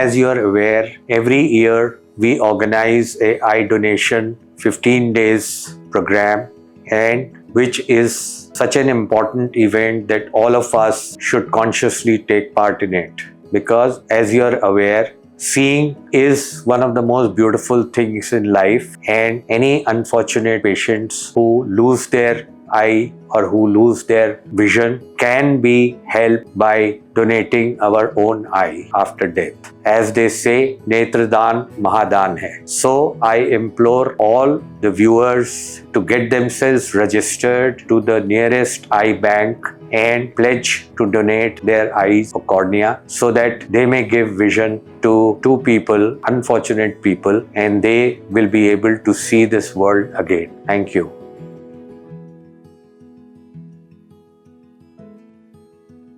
as you are aware, every year we organize a eye donation 15 days program, and which is such an important event that all of us should consciously take part in it. Because as you are aware, seeing is one of the most beautiful things in life, and any unfortunate patients who lose their eye or who lose their vision can be helped by donating our own eye after death. As they say, Netradan Mahadan hai. So I implore all the viewers to get themselves registered to the nearest eye bank and pledge to donate their eyes or cornea so that they may give vision to two people, unfortunate people, and they will be able to see this world again. Thank you.